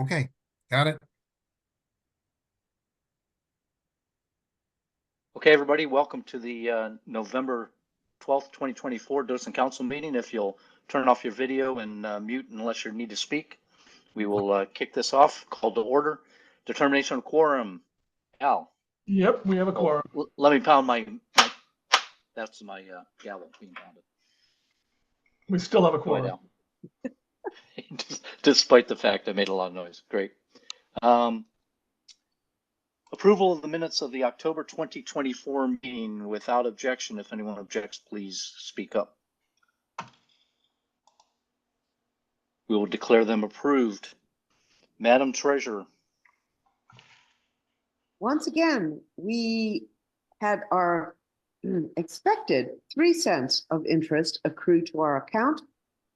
Okay, got it. Okay, everybody, welcome to the November 12th, 2024 Docent Council meeting. If you'll turn off your video and mute unless you need to speak, we will kick this off. Call to order. Determination of quorum. Al. Yep, we have a quorum. Let me pound that's my gavel being pounded. We still have a Go ahead, quorum. Al. Despite the fact I made a lot of noise. Great. Approval of the minutes of the October 2024 meeting without objection. If anyone objects, please speak up. We will declare them approved. Madam Treasurer. Once again, we had our expected 3 cents of interest accrue to our account.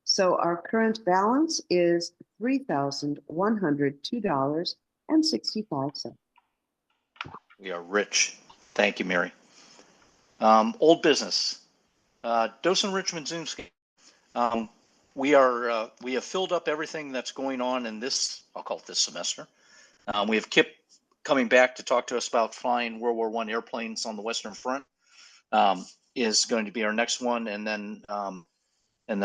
So our current balance is $3,102.65. We are rich. Thank you, Mary. Old business. Docent Richmond Zoomscape. We have filled up everything that's going on in this, I'll call it this semester. We have Kip coming back to talk to us about flying World War I airplanes on the Western Front. Is going to be our next one, and then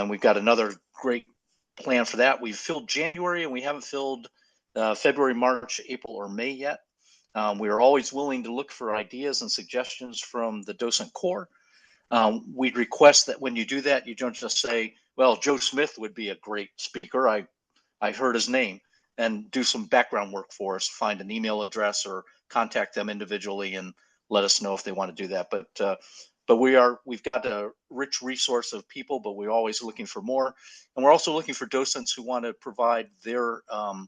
we've got another great plan for that. We've filled January, and we haven't filled February, March, April, or May yet. We are always willing to look for ideas and suggestions from the Docent Corps. We'd request that when you do that, you don't just say, well, Joe Smith would be a great speaker. I heard his name, and do some background work for us, find an email address or contact them individually and let us know if they want to do that. But we've got a rich resource of people, but we're always looking for more. And we're also looking for docents who want to provide their own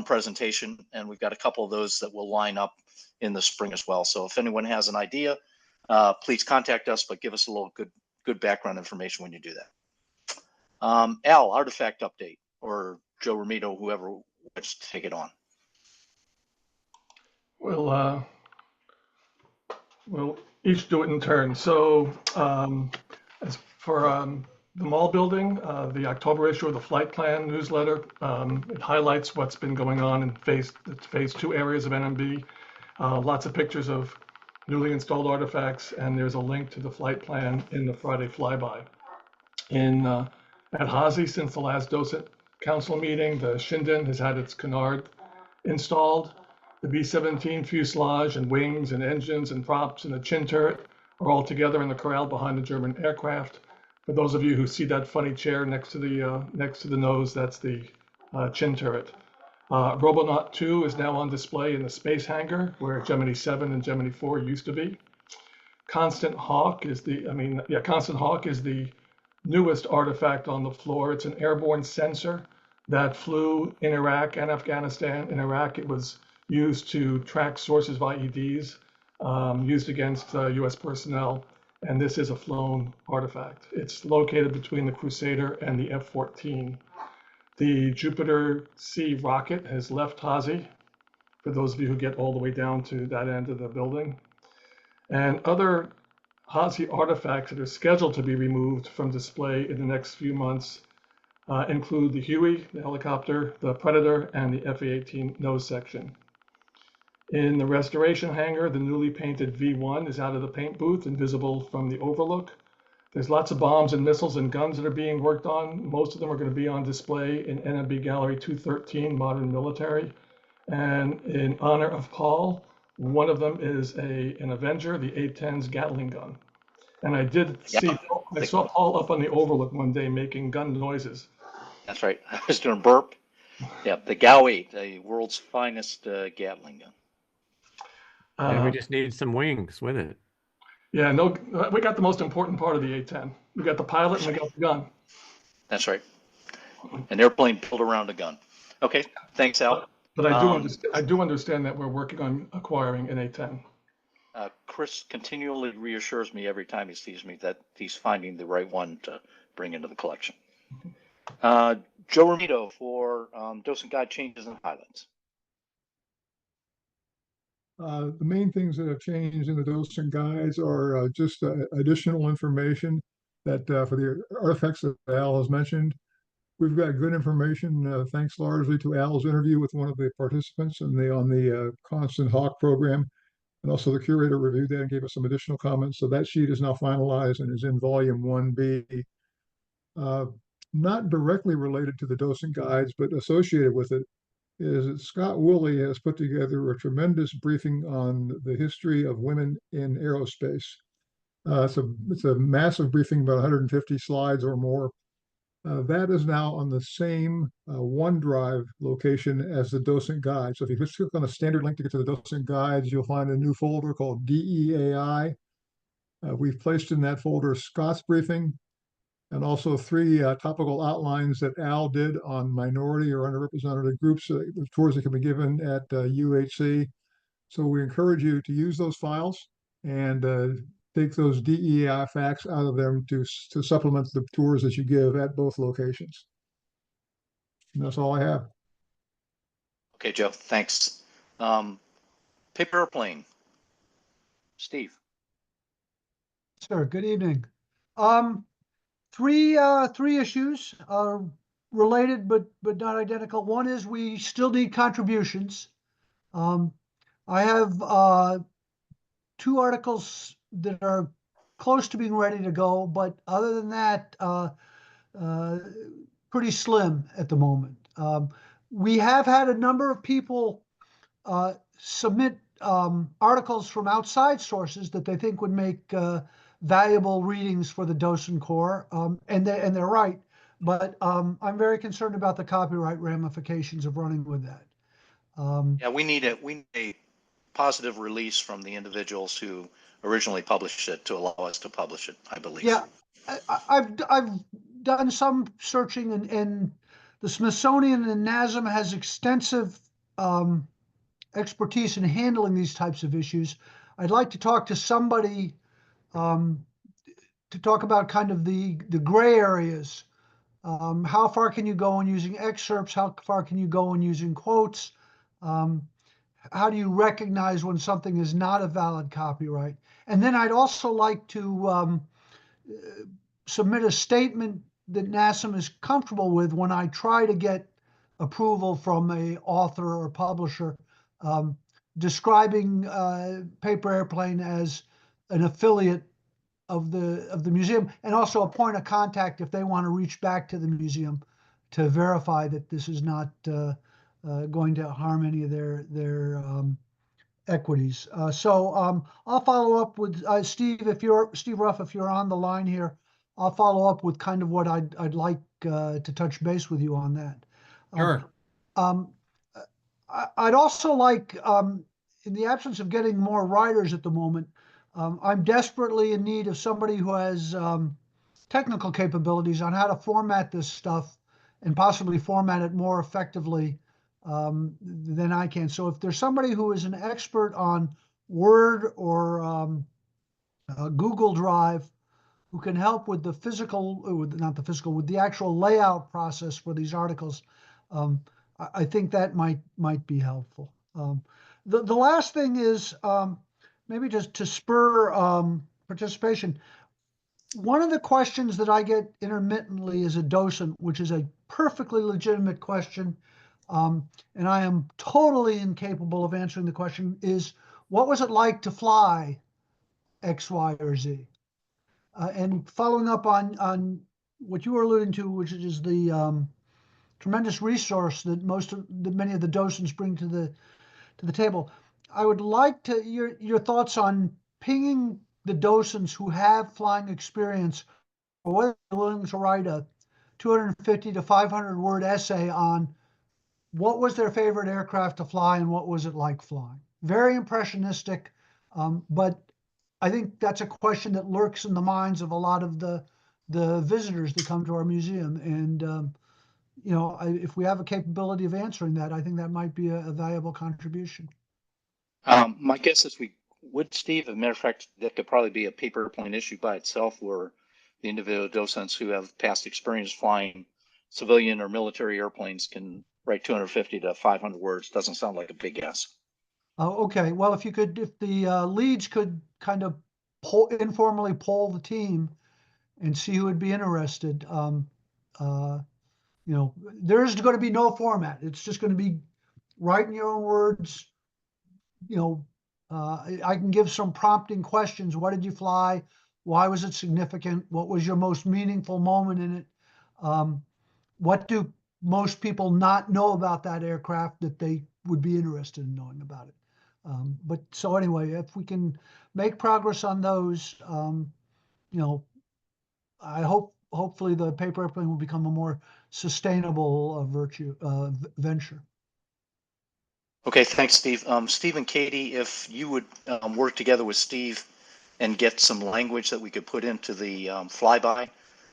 presentation. And we've got a couple of those that will line up in the spring as well. So if anyone has an idea, please contact us, but give us a little good background information when you do that. Al, artifact update, or Joe Romito, whoever wants to take it on. We'll each do it in turn. So as for the mall building, the October issue of the flight plan newsletter, it highlights what's been going on in phase 2 areas of NMB. Lots of pictures of newly installed artifacts, and there's a link to the flight plan in the Friday flyby. At Hazy, since the last Docent Council meeting, the Shinden has had its canard installed. The B-17 fuselage and wings and engines and props and the chin turret are all together in the corral behind the German aircraft. For those of you who see that funny chair next to the nose, that's the chin turret. Robonaut 2 is now on display in the space hangar where Gemini 7 and Gemini 4 used to be. Constant Hawk is the newest artifact on the floor. It's an airborne sensor that flew in Iraq and Afghanistan. In Iraq, it was used to track sources of IEDs used against US personnel, and this is a flown artifact. It's located between the Crusader and the F-14. The Jupiter C rocket has left Hazy, for those of you who get all the way down to that end of the building. And other Hazy artifacts that are scheduled to be removed from display in the next few months include the Huey, the helicopter, the Predator, and the F-A-18 nose section. In the restoration hangar, the newly painted V1 is out of the paint booth and visible from the overlook. There's lots of bombs and missiles and guns that are being worked on. Most of them are going to be on display in NMB Gallery 213, Modern Military. And in honor of Paul, one of them is an Avenger, the A-10's Gatling gun. And I saw Paul up on the overlook one day making gun noises. That's right. I was doing burp. Yeah, the GAU-8, the world's finest Gatling gun. And we just need some wings with it. Yeah, no, we got the most important part of the A-10. We got the pilot and we got the gun. That's right. An airplane built around a gun. Okay, thanks, Al. But I do understand that we're working on acquiring an A-10. Chris continually reassures me every time he sees me that he's finding the right one to bring into the collection. Joe Romito for Docent Guide Changes and Highlights. The main things that have changed in the Docent Guides are just additional information that for the artifacts that Al has mentioned, we've got good information, thanks largely to Al's interview with one of the participants and on the Constant Hawk program. And also the curator reviewed that and gave us some additional comments. So that sheet is now finalized and is in volume 1B. Uh, Not directly related to the docent guides, but associated with it, is that Scott Woolley has put together a tremendous briefing on the history of women in aerospace. It's a massive briefing, about 150 slides or more. That is now on the same OneDrive location as the docent guide. So if you just click on a standard link to get to the docent guides, you'll find a new folder called DEAI. We've placed in that folder Scott's briefing and also 3 topical outlines that Al did on minority or underrepresented groups, the tours that can be given at UHC. So we encourage you to use those files and take those DEI facts out of them to supplement the tours that you give at both locations. And that's all I have. Okay, Joe, thanks. Paper airplane. Steve. Sir, good evening. Three issues are related but not identical. One is we still need contributions. I have 2 articles that are close to being ready to go, but other than that, pretty slim at the moment. We have had a number of people submit articles from outside sources that they think would make valuable readings for the Docent Corps, and they're right. But I'm very concerned about the copyright ramifications of running with that. Yeah, we need a positive release from the individuals who originally published it to allow us to publish it, I believe. Yeah, I've done some searching, and the Smithsonian and NASM has extensive expertise in handling these types of issues. I'd like to talk to somebody to talk about kind of the gray areas. How far can you go in using excerpts? How far can you go in using quotes? How do you recognize when something is not a valid copyright? And then I'd also like to submit a statement that NASM is comfortable with when I try to get approval from a author or publisher, describing Paper Airplane as an affiliate of the museum, and also a point of contact if they want to reach back to the museum to verify that this is not going to harm any of their equities. So I'll follow up with Steve Ruff, if you're on the line here. I'll follow up with kind of what I'd like to touch base with you on that. Sure. I'd also like, in the absence of getting more writers at the moment, I'm desperately in need of somebody who has technical capabilities on how to format this stuff and possibly format it more effectively than I can. So if there's somebody who is an expert on Word or Google Drive who can help with the with the actual layout process for these articles, I think that might be helpful. The last thing is maybe just to spur participation. One of the questions that I get intermittently as a docent, which is a perfectly legitimate question, and I am totally incapable of answering the question, is what was it like to fly X, Y, or Z? And following up on what you were alluding to, which is the tremendous resource that many of the docents bring to the table, I would like to your thoughts on pinging the docents who have flying experience, or whether they're willing to write a 250 to 500 word essay on what was their favorite aircraft to fly and what was it like flying. Very impressionistic, but I think that's a question that lurks in the minds of a lot of the visitors that come to our museum. And if we have a capability of answering that, I think that might be a valuable contribution. My guess is we would, Steve. As a matter of fact, that could probably be a paper airplane issue by itself, where the individual docents who have past experience flying civilian or military airplanes can write 250 to 500 words. Doesn't sound like a big ask. Okay, well, if the leads could kind of informally poll the team and see who would be interested, You know, there's going to be no format. It's just going to be writing your own words. You know, I can give some prompting questions. What did you fly? Why was it significant? What was your most meaningful moment in it? Um, what do most people not know about that aircraft that they would be interested in knowing about it? But so anyway, if we can make progress on those, you know, I hopefully the paper airplane will become a more sustainable venture. Okay, thanks, Steve. Steve and Katie, if you would work together with Steve and get some language that we could put into the flyby,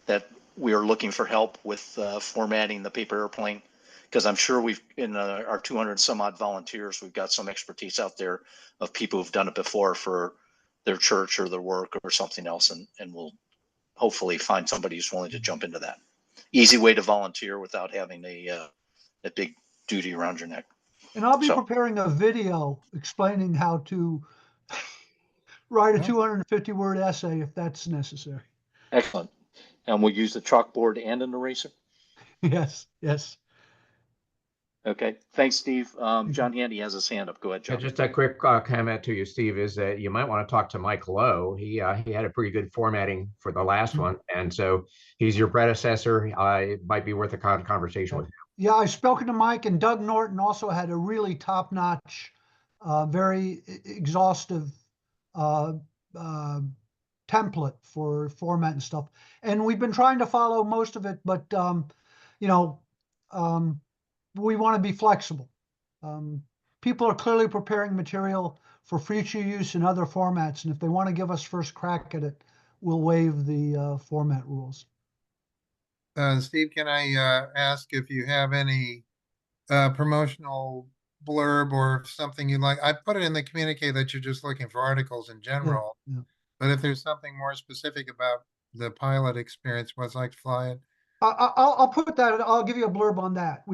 that we are looking for help with formatting the paper airplane, because I'm sure we've, in our 200 some odd volunteers, we've got some expertise out there of people who've done it before for their church or their work or something else, and we'll hopefully find somebody who's willing to jump into that. Easy way to volunteer without having a big duty around your neck. And I'll be So, preparing a video explaining how to write a 250 word essay if that's necessary. excellent. And we'll use the chalkboard and an eraser. Yes, yes. Okay, thanks, Steve. John Handy has his hand up. Go ahead, Yeah, John. just a quick comment to you, Steve, is that you might want to talk to Mike Lowe. He had a pretty good formatting for the last one, and so he's your predecessor. It might be worth a conversation with him. Yeah, I've spoken to Mike, and Doug Norton also had a really top-notch, very exhaustive uh, uh, template for format and stuff. And we've been trying to follow most of it, but you know, um, we want to be flexible. People are clearly preparing material for future use in other formats, and if they want to give us first crack at it, we'll waive the format rules. Steve, can I ask if you have any promotional blurb or something you like? I put it in the communique that you're just looking for articles in Yeah, general, yeah. but if there's something more specific about the pilot experience, what's like to fly it? I'll put that. I'll give you a blurb on that.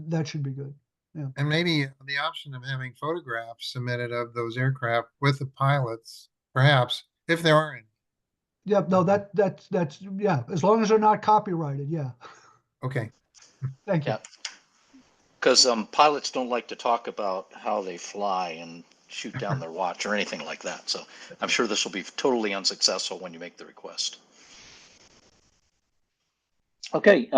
That should be good. Yeah. And maybe the option of having photographs submitted of those aircraft with the pilots, perhaps, if there are any. Yeah. No, that's yeah. As long as they're not copyrighted. Yeah. Okay. Thank you. Yeah, because pilots don't like to talk about how they fly and shoot down their watch or anything like that. So I'm sure this will be totally unsuccessful when you make the request. Okay.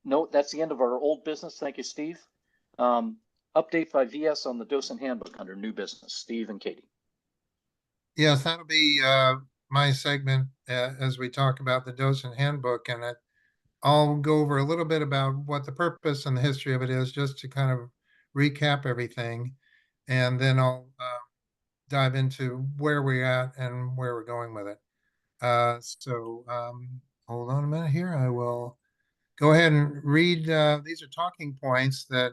No, that's the end of our old business. Thank you, Steve. Update by VS on the Docent Handbook under new business. Steve and Katie. Yes, that'll be my segment as we talk about the Docent Handbook. And I'll go over a little bit about what the purpose and the history of it is, just to kind of recap everything. And then I'll dive into where we're at and where we're going with it. Hold on a minute here. I will go ahead and read. These are talking points that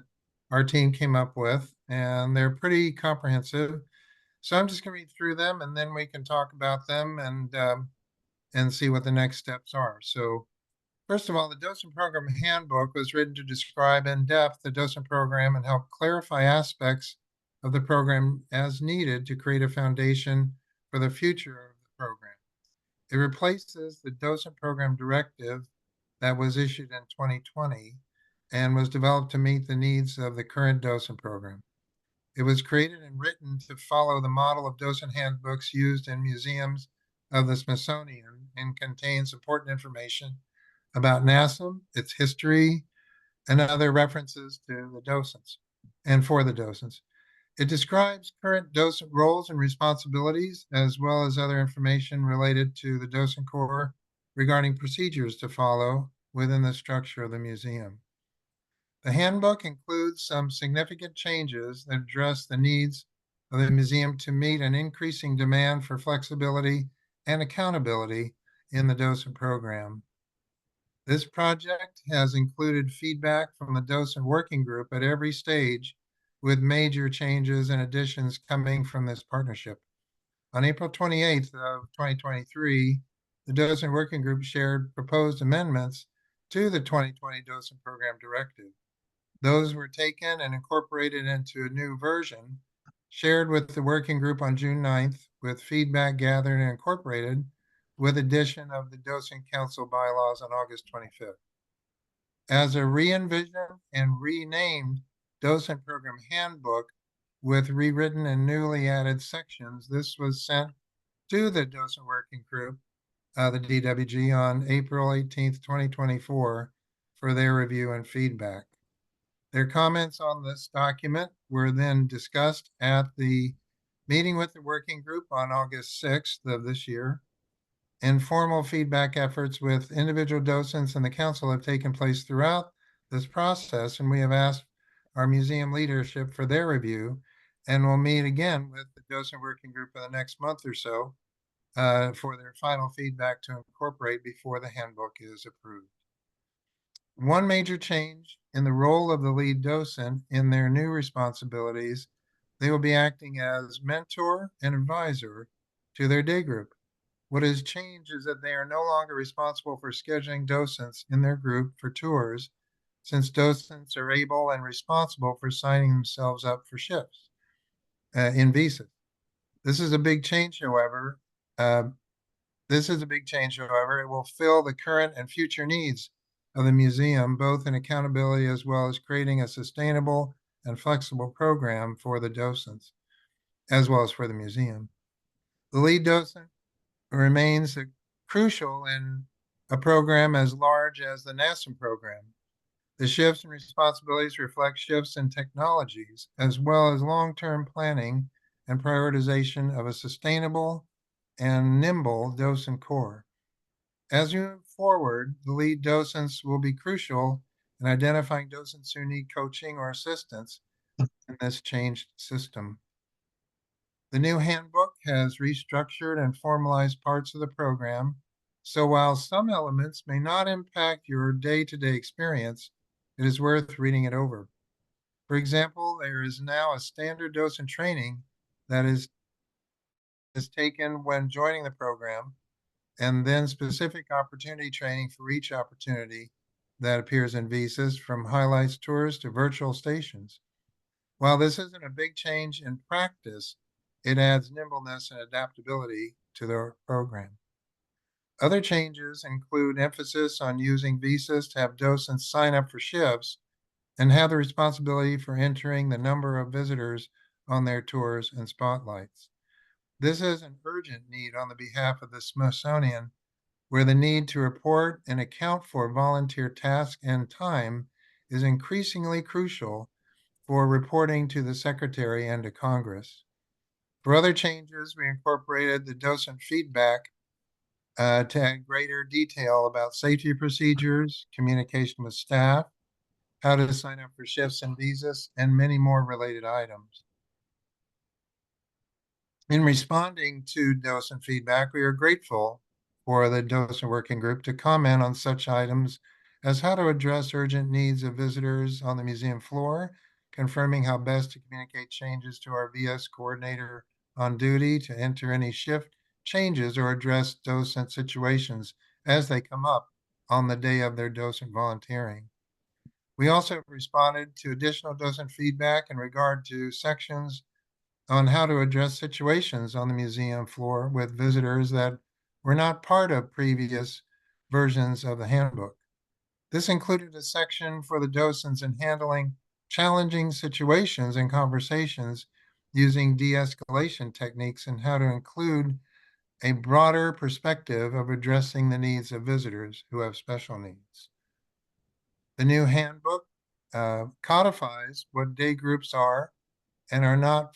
our team came up with, and they're pretty comprehensive. So I'm just going to read through them, and then we can talk about them and see what the next steps are. So first of all, the Docent Program Handbook was written to describe in depth the Docent Program and help clarify aspects of the program as needed to create a foundation for the future of the program. It replaces the Docent Program Directive that was issued in 2020 and was developed to meet the needs of the current Docent Program. It was created and written to follow the model of docent handbooks used in museums of the Smithsonian and contains important information about NASA, its history, and other references to the docents and for the docents. It describes current docent roles and responsibilities, as well as other information related to the docent corps regarding procedures to follow within the structure of the museum. The handbook includes some significant changes that address the needs of the museum to meet an increasing demand for flexibility and accountability in the docent program. This project has included feedback from the docent working group at every stage, with major changes and additions coming from this partnership. On April 28th of 2023, the docent working group shared proposed amendments to the 2020 Docent Program Directive. Those were taken and incorporated into a new version, shared with the working group on June 9th, with feedback gathered and incorporated with addition of the Docent Council bylaws on August 25th. As a re-envisioned and renamed Docent Program Handbook with rewritten and newly added sections, this was sent to the Docent Working Group, the DWG, on April 18th, 2024 for their review and feedback. Their comments on this document were then discussed at the meeting with the working group on August 6th of this year. Informal feedback efforts with individual docents and the council have taken place throughout this process, and we have asked our museum leadership for their review, and we'll meet again with the docent working group in the next month or so for their final feedback to incorporate before the handbook is approved. One major change in the role of the lead docent in their new responsibilities, they will be acting as mentor and advisor to their day group. What has changed is that they are no longer responsible for scheduling docents in their group for tours, since docents are able and responsible for signing themselves up for shifts in visas. This is a big change, however. It will fill the current and future needs of the museum, both in accountability as well as creating a sustainable and flexible program for the docents, as well as for the museum. The lead docent remains crucial in a program as large as the NASM program. The shifts and responsibilities reflect shifts in technologies, as well as long-term planning and prioritization of a sustainable and nimble docent corps. As we move forward, the lead docents will be crucial in identifying docents who need coaching or assistance in this changed system. The new handbook has restructured and formalized parts of the program, so while some elements may not impact your day-to-day experience, it is worth reading it over. For example, there is now a standard docent training that is taken when joining the program, and then specific opportunity training for each opportunity that appears in visas, from highlights tours to virtual stations. While this isn't a big change in practice, it adds nimbleness and adaptability to the program. Other changes include emphasis on using visas to have docents sign up for shifts and have the responsibility for entering the number of visitors on their tours and spotlights. This is an urgent need on the behalf of the Smithsonian, where the need to report and account for volunteer tasks and time is increasingly crucial for reporting to the Secretary and to Congress. For other changes, we incorporated the docent feedback to add greater detail about safety procedures, communication with staff, how to sign up for shifts and visas, and many more related items. In responding to docent feedback, we are grateful for the docent working group to comment on such items as how to address urgent needs of visitors on the museum floor, confirming how best to communicate changes to our VS coordinator on duty to enter any shift changes or address docent situations as they come up on the day of their docent volunteering. We also responded to additional docent feedback in regard to sections on how to address situations on the museum floor with visitors that were not part of previous versions of the handbook. This included a section for the docents in handling challenging situations and conversations using de-escalation techniques, and how to include a broader perspective of addressing the needs of visitors who have special needs. The new handbook codifies what day groups are and are not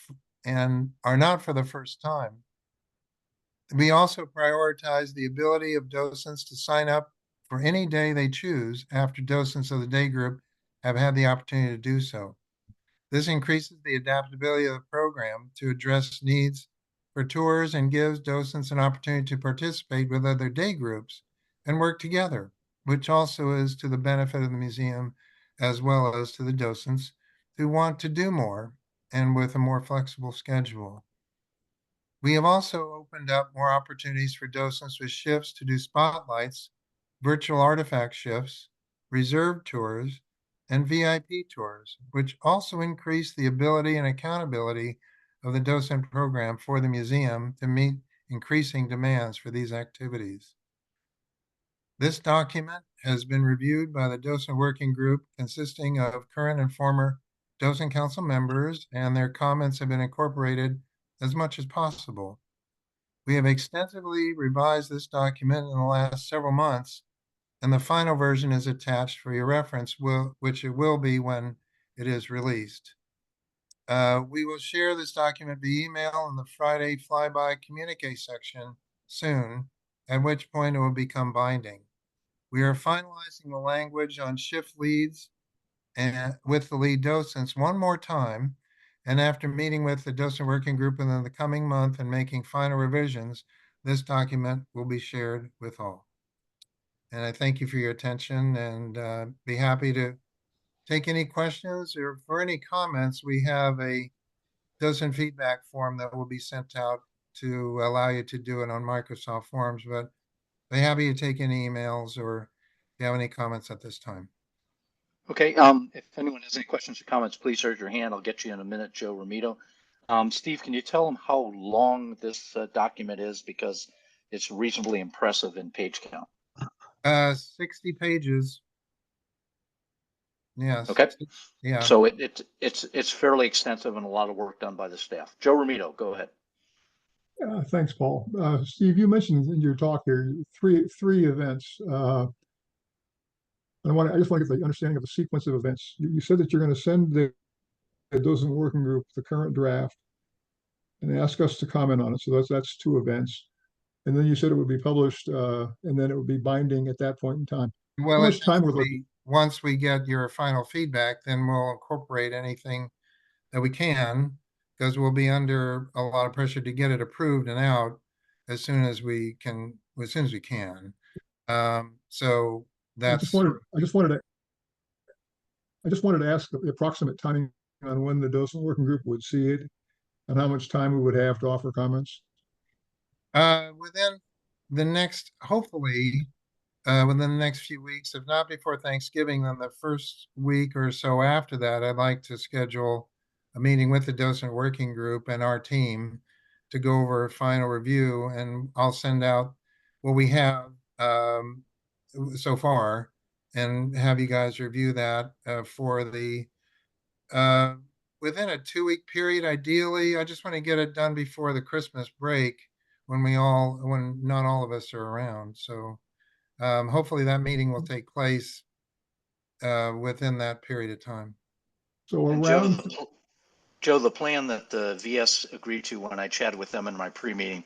for the first time. We also prioritize the ability of docents to sign up for any day they choose after docents of the day group have had the opportunity to do so. This increases the adaptability of the program to address needs for tours and gives docents an opportunity to participate with other day groups and work together, which also is to the benefit of the museum as well as to the docents who want to do more and with a more flexible schedule. We have also opened up more opportunities for docents with shifts to do spotlights, virtual artifact shifts, reserved tours, and VIP tours, which also increase the ability and accountability of the docent program for the museum to meet increasing demands for these activities. This document has been reviewed by the Docent Working Group consisting of current and former Docent Council members, and their comments have been incorporated as much as possible. We have extensively revised this document in the last several months, and the final version is attached for your reference, which it will be when it is released. We will share this document via email in the Friday flyby communique section soon, at which point it will become binding. We are finalizing the language on shift leads and with the lead docents one more time. And after meeting with the docent working group within the coming month and making final revisions, this document will be shared with all. And I thank you for your attention, and be happy to take any questions, or for any comments. We have a docent feedback form that will be sent out to allow you to do it on Microsoft Forms, but be happy to take any emails or if you have any comments at this time. Okay, if anyone has any questions or comments, please raise your hand. I'll get you in a minute, Joe Romito. Steve, can you tell them how long this document is? Because it's reasonably impressive in page count. 60 pages. Yes. Okay. Yeah. So it's fairly extensive and a lot of work done by the staff. Joe Romito, go ahead. Thanks, Paul. Steve, you mentioned in your talk here three events. I just want to get the understanding of the sequence of events. You said that you're going to send the docent working group the current draft and ask us to comment on it. So that's two events. And then you said it would be published, and then it would be binding at that point in time. Well, How much time we're looking? once we get your final feedback, then we'll incorporate anything that we can, because we'll be under a lot of pressure to get it approved and out as soon as we can. So I just wanted to ask the approximate timing on when the docent working group would see it and how much time we would have to offer comments. Within the next, hopefully, within the next few weeks, if not before Thanksgiving, then the first week or so after that, I'd like to schedule a meeting with the docent working group and our team to go over a final review, and I'll send out what we have so far and have you guys review that for the within a 2-week period. Ideally, I just want to get it done before the Christmas break when not all of us are around. So hopefully that meeting will take place within that period of time. So And around Joe, the plan that the VS agreed to when I chatted with them in my pre-meeting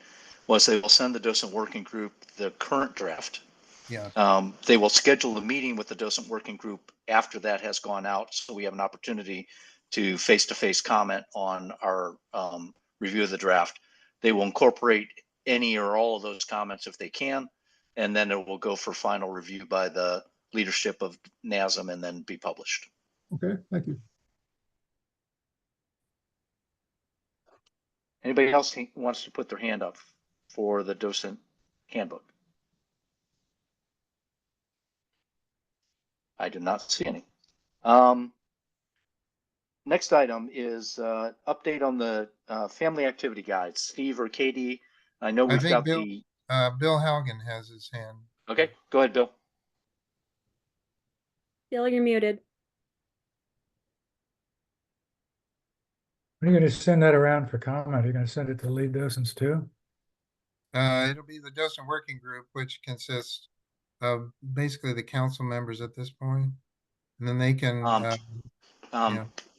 was they will send the docent working group the current draft. Yeah. They will schedule a meeting with the docent working group after that has gone out, so we have an opportunity to face-to-face comment on our review of the draft. They will incorporate any or all of those comments if they can, and then it will go for final review by the leadership of NASM and then be published. Okay, thank you. Anybody else wants to put their hand up for the docent handbook? I do not see any. Next item is update on the family activity guides. Steve or Katie, I know we've got Bill Haugen has his hand. Okay, go ahead, Bill. Bill, you're muted. Are you going to send that around for comment? Are you going to send it to lead docents too? It'll be the docent working group, which consists of basically the council members at this point, and then they can.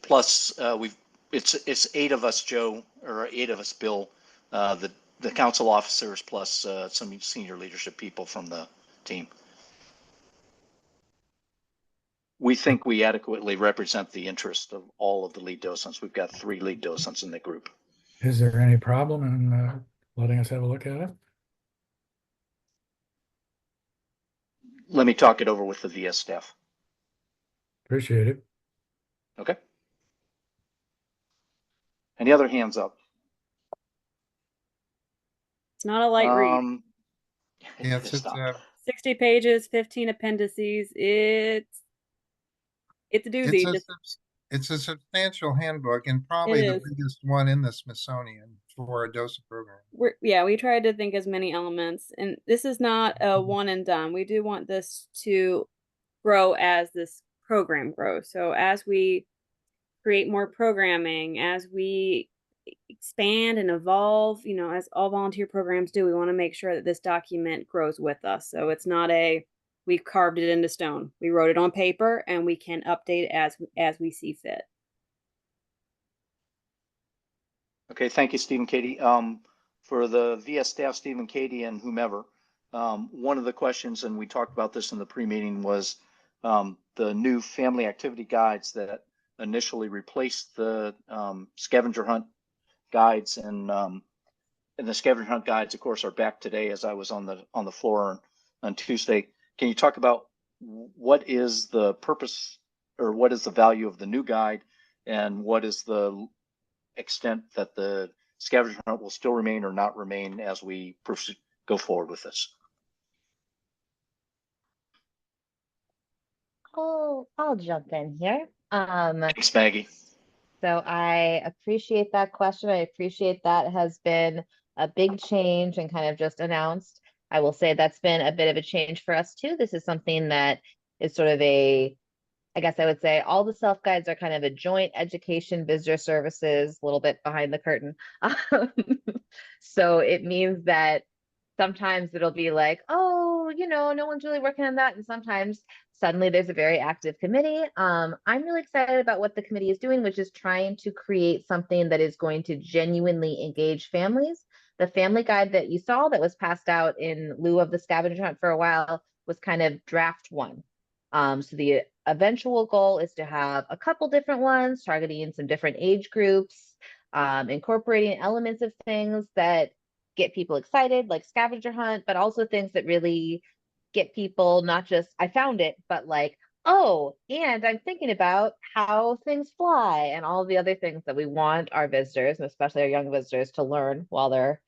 Plus, it's 8 of us, Joe, or 8 of us, Bill. The council officers plus some senior leadership people from the team. We think we adequately represent the interest of all of the lead docents. We've got 3 lead docents in the group. Is there any problem in letting us have a look at it? Let me talk it over with the VS staff. Appreciate it. Okay. Any other hands up? It's not a light read. Yeah, it's 60 pages, 15 appendices. It's a doozy. It's a substantial handbook and It probably the is. biggest one in the Smithsonian for a Docent program. We tried to think as many elements, and this is not a one and done. We do want this to grow as this program grows. So as we create more programming, as we expand and evolve, as all volunteer programs do, we want to make sure that this document grows with us. So it's not we've carved it into stone. We wrote it on paper and we can update it as we see fit. Okay, thank you, Steve and Katie. For the VS staff, Steve and Katie and whomever, one of the questions, and we talked about this in the pre-meeting, was the new family activity guides that initially replaced the scavenger hunt guides, and the scavenger hunt guides, of course, are back today as I was on the floor on Tuesday. Can you talk about what is the purpose or what is the value of the new guide, and what is the extent that the scavenger hunt will still remain or not remain as we go forward with this? Oh, I'll jump in here. Thanks, Maggie. So I appreciate that question. I appreciate that has been a big change and kind of just announced. I will say that's been a bit of a change for us too. This is something that is sort of I guess I would say all the self guides are kind of a joint education visitor services, a little bit behind the curtain. So it means that sometimes it'll be like, oh, no one's really working on that. And sometimes suddenly there's a very active committee. I'm really excited about what the committee is doing, which is trying to create something that is going to genuinely engage families. The family guide that you saw that was passed out in lieu of the scavenger hunt for a while was kind of draft one. So the eventual goal is to have a couple different ones targeting some different age groups, incorporating elements of things that get people excited, like scavenger hunt, but also things that really get people not just, I found it, but like, oh, and I'm thinking about how things fly and all the other things that we want our visitors, and especially our young visitors, to learn while they're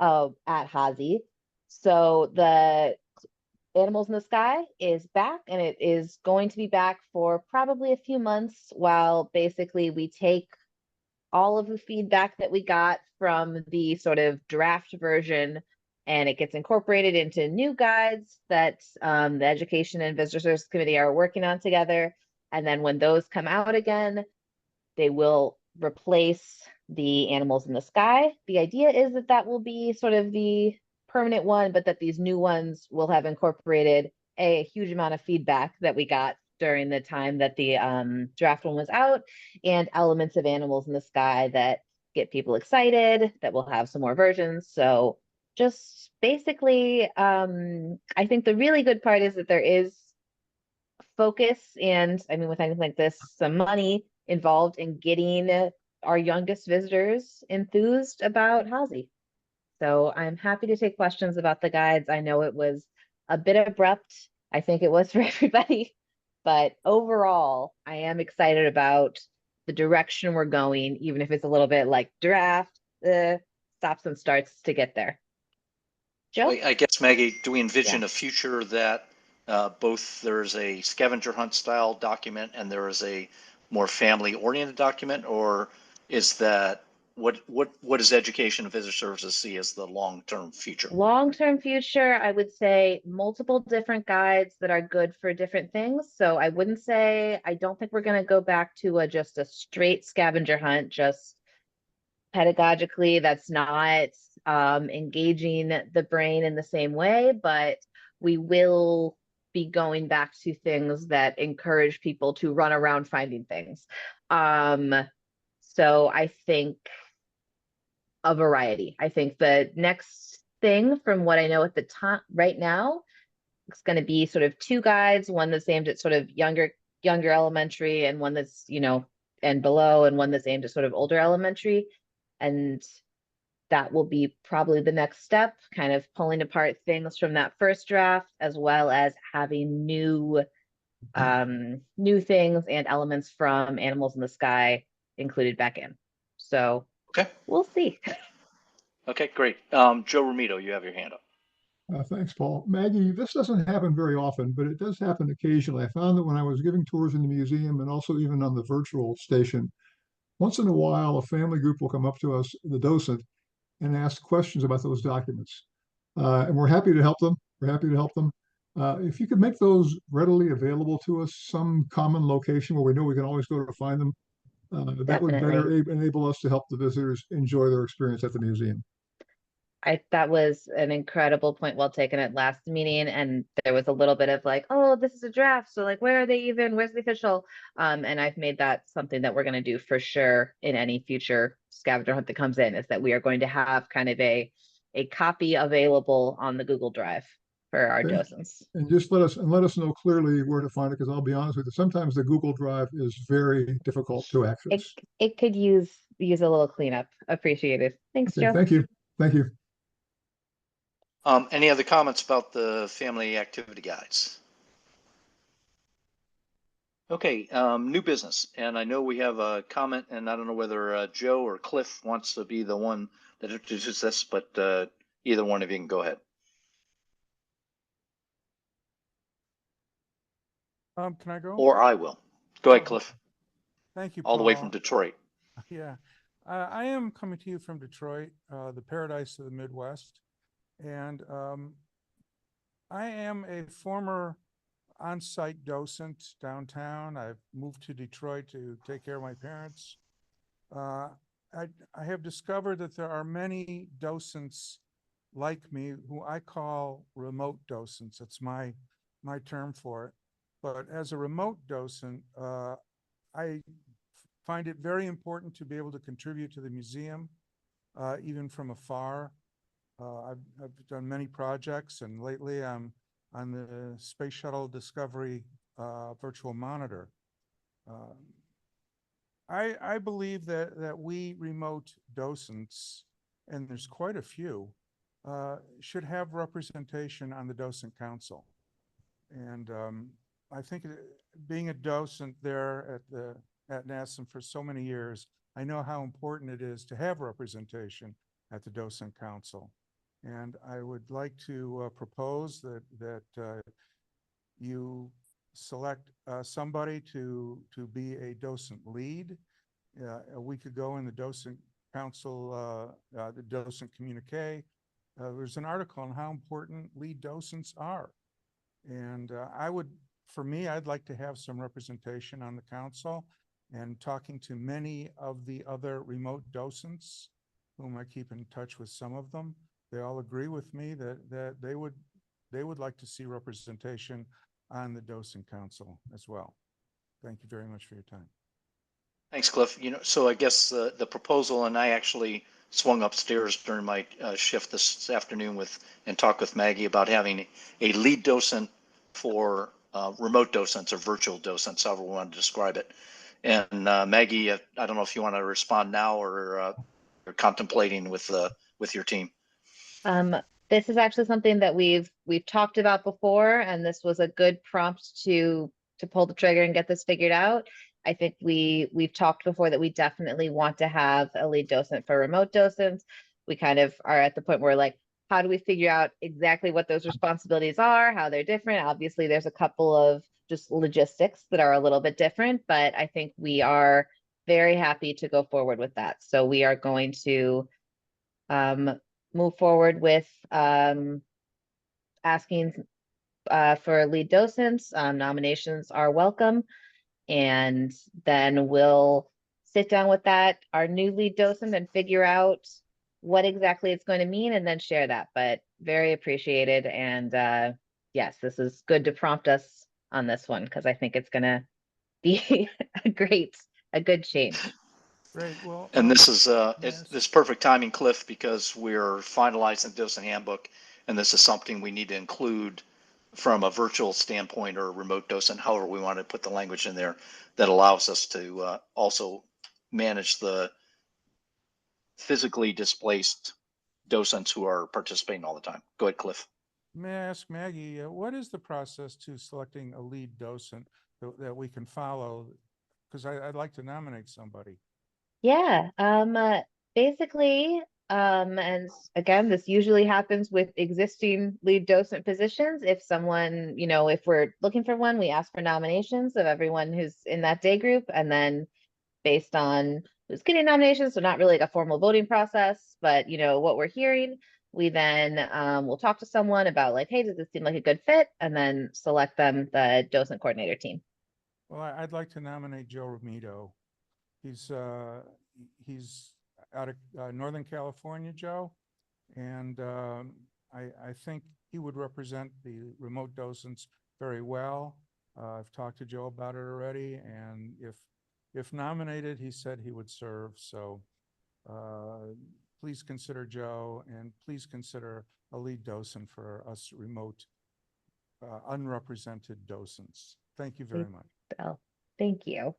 at Hazy. So the Animals in the Sky is back, and it is going to be back for probably a few months while basically we take all of the feedback that we got from the sort of draft version and it gets incorporated into new guides that the Education and Visitor Services Committee are working on together. And then when those come out again, they will replace the Animals in the Sky. The idea is that that will be sort of the permanent one, but that these new ones will have incorporated a huge amount of feedback that we got during the time that the draft one was out, and elements of Animals in the Sky that get people excited, that will have some more versions. So just basically, I think the really good part is that there is focus and, I mean, with anything like this, some money involved in getting our youngest visitors enthused about Hazy. So I'm happy to take questions about the guides. I know it was a bit abrupt. I think it was for everybody, but overall, I am excited about the direction we're going, even if it's a little bit like draft, stops and starts to get there. Joe? I guess, Maggie, do we envision Yeah. a future that both there's a scavenger hunt style document and there is a more family oriented document, or is that what does Education and Visitor Services see as the long-term future? Long-term future, I would say multiple different guides that are good for different things. So I wouldn't say, I don't think we're going to go back to just a straight scavenger hunt, just pedagogically, that's not engaging the brain in the same way, but we will be going back to things that encourage people to run around finding things. So I think a variety. I think the next thing, from what I know at the time right now, it's going to be sort of two guides, one that's aimed at sort of younger elementary, and one that's, and below, and one that's aimed at sort of older elementary. And that will be probably the next step, kind of pulling apart things from that first draft, as well as having new things and elements from Animals in the Sky included back in. So Okay. we'll see. Okay, great. Joe Romito, you have your hand up. Thanks, Paul. Maggie, this doesn't happen very often, but it does happen occasionally. I found that when I was giving tours in the museum and also even on the virtual station, once in a while, a family group will come up to us, the docent, and ask questions about those documents. And we're happy to help them. We're happy to help them. If you could make those readily available to us, some common location where we know we can always go to find them, that would better Definitely. enable us to help the visitors enjoy their experience at the museum. That was an incredible point well taken at last meeting, and there was a little bit of like, oh, this is a draft, so like, where are they even? Where's the official? And I've made that something that we're going to do for sure in any future scavenger hunt that comes in, is that we are going to have kind of a copy available on the Google Drive for our Okay. docents. And just let us know clearly where to find it, because I'll be honest with you, sometimes the Google Drive is very difficult to It access. it could use a little cleanup. Appreciated. Thanks, Okay, Joe. thank you. Thank you. Any other comments about the family activity guides? Okay, new business, and I know we have a comment, and I don't know whether Joe or Cliff wants to be the one that introduces this, but either one of you can go ahead. Can I go? Or I will. Go ahead, Cliff. Thank you, All the way from Paul. Detroit. Yeah, I am coming to you from Detroit, the paradise of the Midwest. And I am a former on-site docent downtown. I've moved to Detroit to take care of my parents. I have discovered that there are many docents like me who I call remote docents. That's my term for it. But as a remote docent, I find it very important to be able to contribute to the museum, even from afar. I've done many projects, and lately I'm on the Space Shuttle Discovery virtual monitor. I believe that we remote docents, and there's quite a few, should have representation on the docent council. And I think being a docent there at NASM for so many years, I know how important it is to have representation at the docent council. And I would like to propose that you select somebody to be a docent lead. A week ago in the docent council, the docent communique, there's an article on how important lead docents are. And for me, I'd like to have some representation on the council, and talking to many of the other remote docents, whom I keep in touch with some of them, they all agree with me that they would like to see representation on the docent council as well. Thank you very much for your time. Thanks, Cliff. So I guess the proposal, and I actually swung upstairs during my shift this afternoon and talked with Maggie about having a lead docent for remote docents or virtual docents, however we want to describe it. And Maggie, I don't know if you want to respond now or contemplating with your team. This is actually something that we've talked about before, and this was a good prompt to pull the trigger and get this figured out. I think we've talked before that we definitely want to have a lead docent for remote docents. We kind of are at the point where, like, how do we figure out exactly what those responsibilities are, how they're different? Obviously, there's a couple of just logistics that are a little bit different, but I think we are very happy to go forward with that. So we are going to move forward with asking for lead docents. Nominations are welcome. And then we'll sit down with our new lead docent, and figure out what exactly it's going to mean, and then share that. But very appreciated. And yes, this is good to prompt us on this one, because I think it's going to be a good change. Great. Well, And this is yes. perfect timing, Cliff, because we're finalizing the docent handbook, and this is something we need to include from a virtual standpoint or a remote docent, however we want to put the language in there, that allows us to also manage the physically displaced docents who are participating all the time. Go ahead, Cliff. May I ask Maggie, what is the process to selecting a lead docent that we can follow? Because I'd like to nominate somebody. Yeah. Basically, And again, this usually happens with existing lead docent positions. If someone, if we're looking for one, we ask for nominations of everyone who's in that day group. And then based on who's getting nominations, so not really like a formal voting process, but what we're hearing, we then will talk to someone about like, hey, does this seem like a good fit? And then select them the docent coordinator team. Well, I'd like to nominate Joe Romito. He's out of Northern California, Joe, and I think he would represent the remote docents very well. I've talked to Joe about it already, and if nominated, he said he would serve. So please consider Joe, and please consider a lead docent for us remote, unrepresented docents. Thank you very much. So thank you.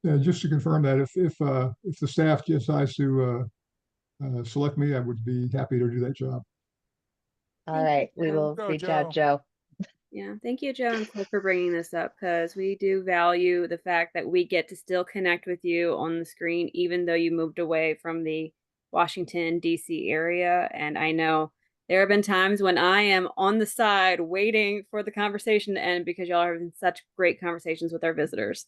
Yeah, just to confirm that if the staff decides to select me, I would be happy to do that job. All Thank you, right, we Joe. will Go, reach out, Joe. Yeah, thank you, Joe and Cliff, for bringing this up because we do value the fact that we get to still connect with you on the screen, even though you moved away from the Washington, D.C. area. And I know there have been times when I am on the side waiting for the conversation to end because y'all are having such great conversations with our visitors.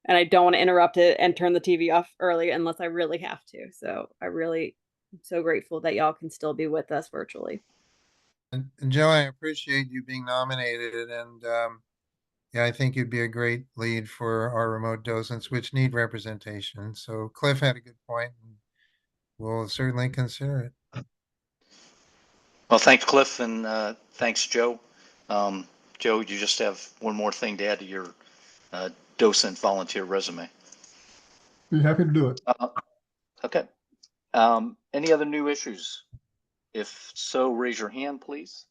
And I don't want to interrupt it and turn the TV off early unless I really have to. So I really am so grateful that y'all can still be with us virtually. And Joe, I appreciate you being nominated, and yeah, I think you'd be a great lead for our remote docents, which need representation. So Cliff had a good point, and we'll certainly consider it. Well, thanks, Cliff, and thanks, Joe. Joe, you just have one more thing to add to your docent volunteer resume. Be happy to do it. Okay. Any other new issues? If so, raise your hand, please.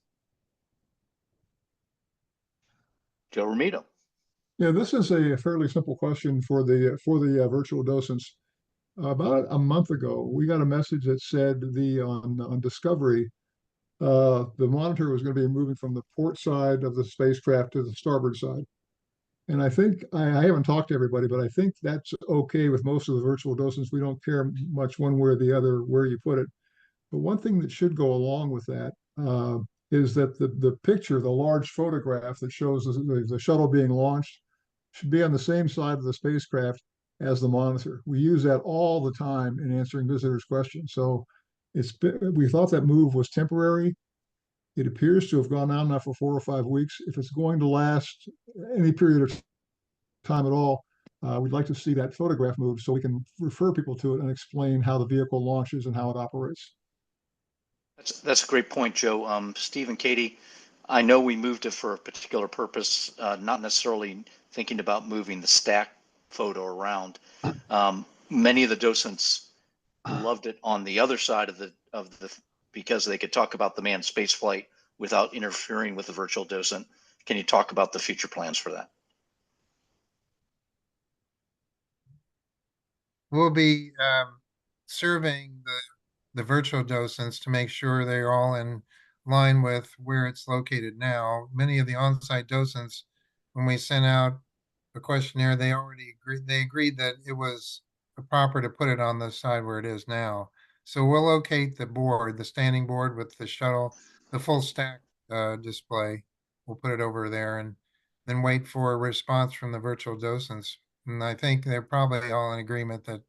Joe Romito. Yeah, this is a fairly simple question for the virtual docents. About a month ago, we got a message that said on Discovery, the monitor was going to be moving from the port side of the spacecraft to the starboard side. And I think I haven't talked to everybody, but I think that's okay with most of the virtual docents. We don't care much one way or the other where you put it. But one thing that should go along with that is that the picture, the large photograph that shows the shuttle being launched, should be on the same side of the spacecraft as the monitor. We use that all the time in answering visitors' questions. So we thought that move was temporary. It appears to have gone on now for 4 or 5 weeks. If it's going to last any period of time at all, we'd like to see that photograph moved so we can refer people to it and explain how the vehicle launches and how it operates. That's a great point, Joe. Steve and Katie, I know we moved it for a particular purpose, not necessarily thinking about moving the stack photo around. Many of the docents loved it on the other side of the because they could talk about the manned space flight without interfering with the virtual docent. Can you talk about the future plans for that? We'll be surveying the virtual docents to make sure they're all in line with where it's located now. Many of the on-site docents, when we sent out a questionnaire, they agreed that it was proper to put it on the side where it is now. So we'll locate the board, the standing board with the shuttle, the full stack display. We'll put it over there and then wait for a response from the virtual docents. And I think they're probably all in agreement that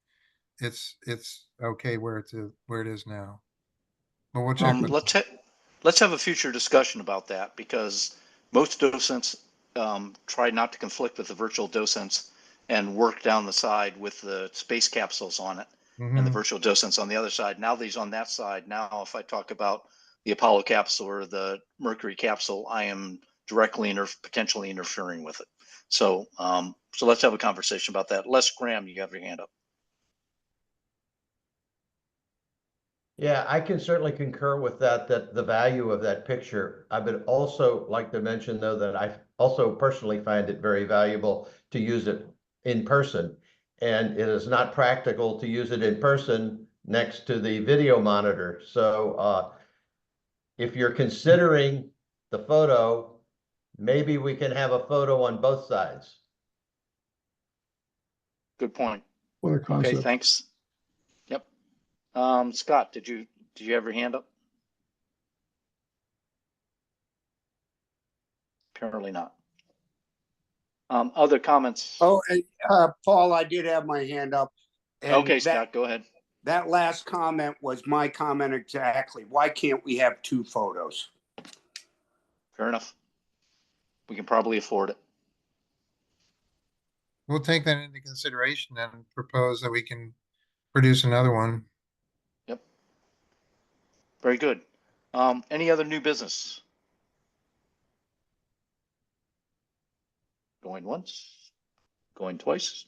it's okay where it is now. But we'll check with Let's have a future discussion about that because most docents try not to conflict with the virtual docents and work down the side with the space capsules on it and the virtual docents on the other side. Now these on that side. Now, if I talk about the Apollo capsule or the Mercury capsule, I am directly potentially interfering with it. So, so let's have a conversation about that. Les Graham, you have your hand up. Yeah, I can certainly concur with that the value of that picture. I would also like to mention, though, that I also personally find it very valuable to use it in person. And it is not practical to use it in person next to the video monitor. So if you're considering the photo, maybe we can have a photo on both sides. Good point. What a concept. Okay, thanks. Yep. Scott, did you have your hand up? Apparently not. Other comments? Oh, and, Paul, I did have my hand up. And Okay, that, Scott, go ahead. that last comment was my comment exactly. Why can't we have 2 photos? Fair enough. We can probably afford it. We'll take that into consideration and propose that we can produce another one. Yep. Very good. Any other new business? Going once, going twice.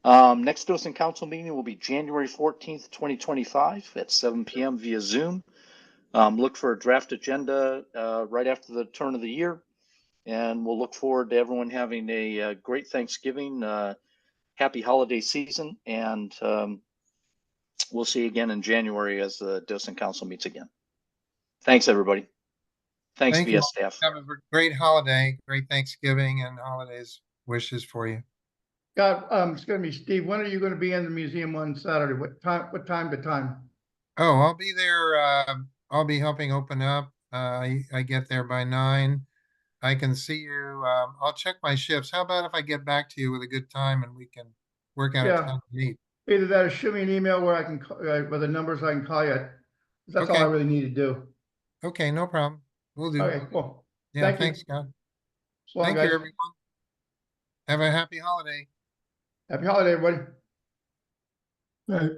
Next Docent Council meeting will be January 14th, 2025 at 7 p.m. via Zoom. Look for a draft agenda right after the turn of the year. And we'll look forward to everyone having a great Thanksgiving, happy holiday season, and we'll see you again in January as the Docent Council meets again. Thanks, everybody. Thanks, Thank you. VS staff. Have a great holiday, great Thanksgiving and holidays wishes for you. God, it's gonna be Steve. When are you gonna be in the museum on Saturday? What time to time? Oh, I'll be there. I'll be helping open up. I get there by 9. I can see you. I'll check my shifts. How about if I get back to you with a good time and we can work out a Yeah. time to meet? Either that or shoot me an email where I can, with the numbers I can call you at. That's all I Okay. really need to do. Okay, no problem. We'll do. Okay, cool. Yeah, Thank you. thanks, Scott. So long, Thank you, guys. everyone. Have a happy holiday. Happy holiday, everybody. Right.